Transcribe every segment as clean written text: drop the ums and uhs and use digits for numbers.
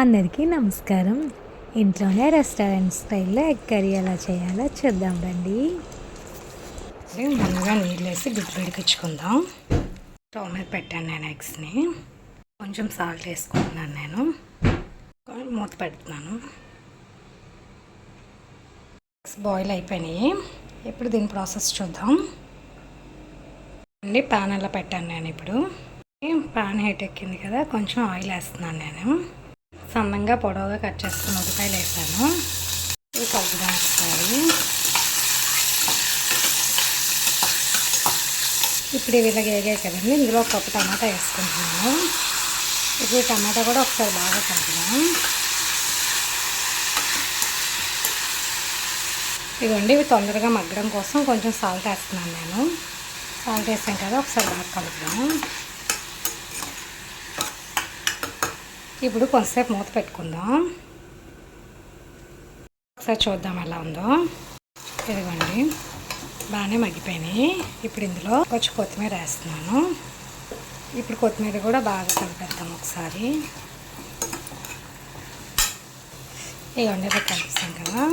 అందరికీ నమస్కారం. ఇంట్లోనే రెస్టారెంట్ స్టైల్లో ఎగ్ కర్రీ ఎలా చేయాలో చూద్దాం రండి. ముందుగా నీళ్ళు వేసి గుడ్డు ఉడికించుకుందాం. స్టవ్ మీద పెట్టాను నేను ఎగ్స్ని. కొంచెం సాల్ట్ వేసుకుంటున్నాను. నేను మూత పెడుతున్నాను. ఎగ్స్ బాయిల్ అయిపోయినాయి. ఇప్పుడు దీని ప్రాసెస్ చూద్దాం అండి. ప్యాన్ అలా పెట్టాను నేను. ఇప్పుడు ప్యాన్ హీట్ ఎక్కింది కదా, కొంచెం ఆయిల్ వేస్తున్నాను నేను. సన్నంగా పొడవుగా కట్ చేసుకుని ఉల్లిపాయలు వేసాను. ఇవి కలుపుదాం ఒకసారి. ఇప్పుడు ఇవి ఇలా వేగాయి కదండి, ఇందులో ఒక కప్పు టమాటా వేసుకుంటున్నాను. ఇప్పుడు టమాటా కూడా ఒకసారి బాగా కలుపుదాం. ఇదిగోండి, ఇవి తొందరగా మగ్గడం కోసం కొంచెం సాల్ట్ వేస్తున్నాను నేను. సాల్ట్ వేసాం కదా, ఒకసారి బాగా కలుపుదాం. ఇప్పుడు కొంతసేపు మూత పెట్టుకుందాం. ఒకసారి చూద్దాం ఎలా ఉందో. ఇదిగోండి, బాగానే మగ్గిపోయినాయి. ఇప్పుడు ఇందులో కొంచెం కొత్తిమీర వేస్తున్నాను. ఇప్పుడు కొత్తిమీర కూడా బాగా కలిపేద్దాం ఒకసారి. ఇవన్నీ ఇలా కలిపిస్తాం కదా,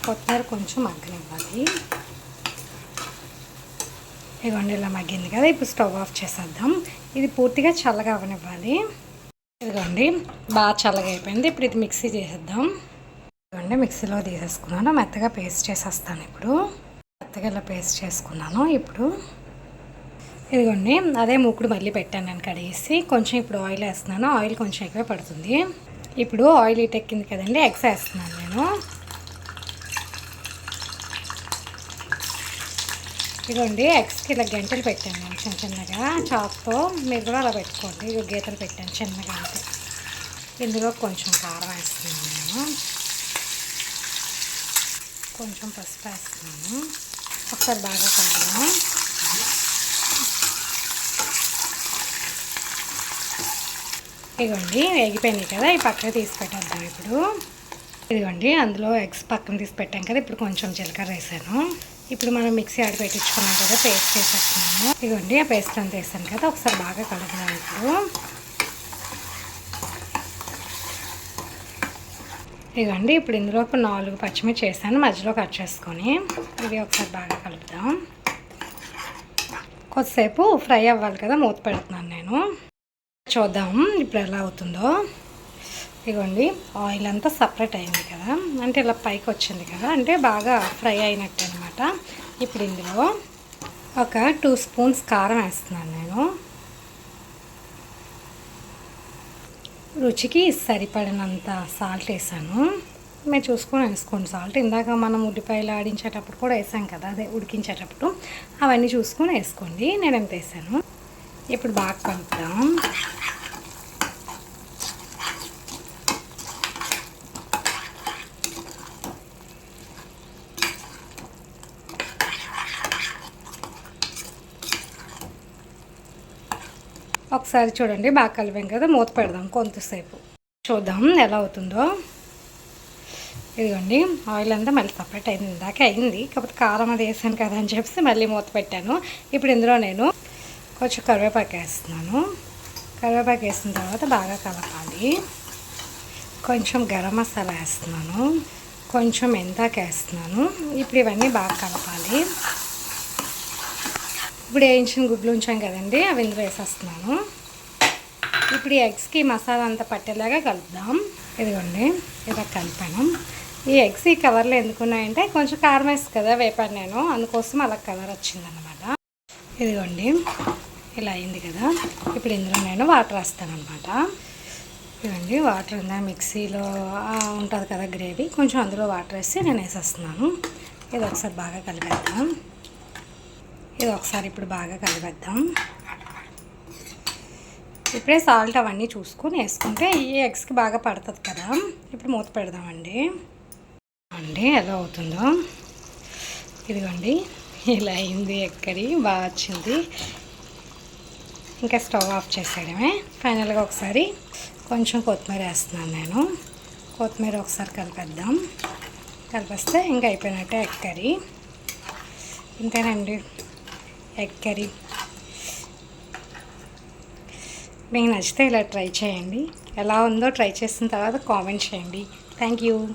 కొత్తిమీర కొంచెం మగ్గనివ్వాలి. ఇవన్నీ ఇలా మగ్గింది కదా, ఇప్పుడు స్టవ్ ఆఫ్ చేసేద్దాం. ఇది పూర్తిగా చల్లగా అవనివ్వాలి. ఇదిగోండి, బాగా చల్లగా అయిపోయింది. ఇప్పుడు ఇది మిక్సీ చేసేద్దాం. ఇదిగోండి, మిక్సీలో తీసేసుకున్నాను. మెత్తగా పేస్ట్ చేసేస్తాను. ఇప్పుడు మెత్తగా ఇలా పేస్ట్ చేసుకున్నాను. ఇప్పుడు ఇదిగోండి, అదే మూకుడు మళ్ళీ పెట్టాను నేను కడిగేసి. కొంచెం ఇప్పుడు ఆయిల్ వేస్తున్నాను. ఆయిల్ కొంచెం ఎక్కువ పడుతుంది. ఇప్పుడు ఆయిల్ ఎక్కింది కదండి, ఎగ్స్ వేస్తున్నాను నేను. ఇదిగోండి, ఎగ్స్కి ఇలా గంటలు పెట్టాను నేను చిన్న చిన్నగా చాక్తో. మీరు కూడా అలా పెట్టుకోండి. ఇవి గీతలు పెట్టాను చిన్నగా. అంటే ఇందులో కొంచెం కారం వేస్తున్నాను నేను. కొంచెం పసుపు వేస్తున్నాను. ఒకసారి బాగా కలుపుదాం. ఇదిగోండి, వేగిపోయినాయి కదా, ఈ పక్కన తీసి పెట్టేద్దాం ఇప్పుడు. ఇదిగోండి, అందులో ఎగ్స్ పక్కన తీసి పెట్టాం కదా, ఇప్పుడు కొంచెం జీలకర్ర వేసాను. ఇప్పుడు మనం మిక్సీ ఆడి పెట్టించుకున్నాం కదా, పేస్ట్ చేసేస్తున్నాము. ఇదిగోండి, ఆ పేస్ట్ అంతా వేసాను కదా, ఒకసారి బాగా కలుపుదాం ఇప్పుడు. ఇదిగోండి, ఇప్పుడు ఇందులో 4 పచ్చిమిర్చి వేసాను మధ్యలో కట్ చేసుకొని. ఇవి ఒకసారి బాగా కలుపుదాం. కొద్దిసేపు ఫ్రై అవ్వాలి కదా, మూత పెడుతున్నాను నేను. చూద్దాం ఇప్పుడు ఎలా అవుతుందో. ఇదిగోండి, ఆయిల్ అంతా సపరేట్ అయింది కదా, అంటే ఇలా పైకి వచ్చింది కదా, అంటే బాగా ఫ్రై అయినట్టు అనమాట. ఇప్పుడు ఇందులో ఒక 2 స్పూన్స్ కారం వేస్తున్నాను నేను. రుచికి సరిపడినంత సాల్ట్ వేసాను. మీరు చూసుకొని వేసుకోండి సాల్ట్. ఇందాక మనం ఉల్లిపాయలు ఆడించేటప్పుడు కూడా వేసాం కదా, అదే ఉడికించేటప్పుడు, అవన్నీ చూసుకొని వేసుకోండి. నేను ఎంత వేసాను. ఇప్పుడు బాగా కలుపుదాం. ఒకసారి చూడండి, బాగా కలిపాం కదా, మూత పెడదాం కొంతసేపు. చూద్దాం ఎలా అవుతుందో. ఇదిగోండి, ఆయిల్ అంతా మళ్ళీ సపరేట్ అయింది. ఇందాక అయింది, కాకపోతే కారం అది వేసాను కదా అని చెప్పి మళ్ళీ మూత పెట్టాను. ఇప్పుడు ఇందులో నేను కొంచెం కరివేపాకు వేస్తున్నాను. కరివేపాకు వేసిన తర్వాత బాగా కలపాలి. కొంచెం గరం మసాలా వేస్తున్నాను. కొంచెం మెంతాకు వేస్తున్నాను. ఇప్పుడు ఇవన్నీ బాగా కలపాలి. ఇప్పుడు వేయించిన గుడ్లు ఉంచాం కదండి, అవి ఇందులో వేసేస్తున్నాను. ఇప్పుడు ఈ ఎగ్స్కి మసాలా అంతా పట్టేలాగా కలుపుదాం. ఇదిగోండి, ఇలా కలిపాను. ఈ ఎగ్స్ ఈ కవర్లో ఎందుకున్నాయంటే కొంచెం కారం వేసి కదా వేపాను నేను, అందుకోసం అలా కలర్ వచ్చిందనమాట. ఇదిగోండి, ఇలా అయింది కదా, ఇప్పుడు ఇందులో నేను వాటర్ వేస్తాను అనమాట. ఇదిగోండి, వాటర్ ఉందా, మిక్సీలో ఉంటుంది కదా గ్రేవీ, కొంచెం అందులో వాటర్ వేసి నేను వేసేస్తున్నాను. ఇది ఒకసారి బాగా కలిపేద్దాం. ఇది ఒకసారి ఇప్పుడు బాగా కలిపేద్దాం. ఇప్పుడే సాల్ట్ అవన్నీ చూసుకొని వేసుకుంటే ఈ ఎగ్స్కి బాగా పడుతుంది కదా. ఇప్పుడు మూత పెడదామండి. ఎలా అవుతుందో. ఇదిగోండి, ఇలా అయింది ఎగ్ కర్రీ, బాగా వచ్చింది. ఇంకా స్టవ్ ఆఫ్ చేసేయడమే. ఫైనల్గా ఒకసారి కొంచెం కొత్తిమీర వేస్తున్నాను నేను. కొత్తిమీర ఒకసారి కలిపేద్దాం. కలిపేస్తే ఇంకా అయిపోయినట్టే ఎగ్ కర్రీ. ఇంతేనండి ఎగ్ కర్రీ. మీకు నచ్చితే ఇలా ట్రై చేయండి. ఎలా ఉందో ట్రై చేసిన తర్వాత కామెంట్ చేయండి. Thank you.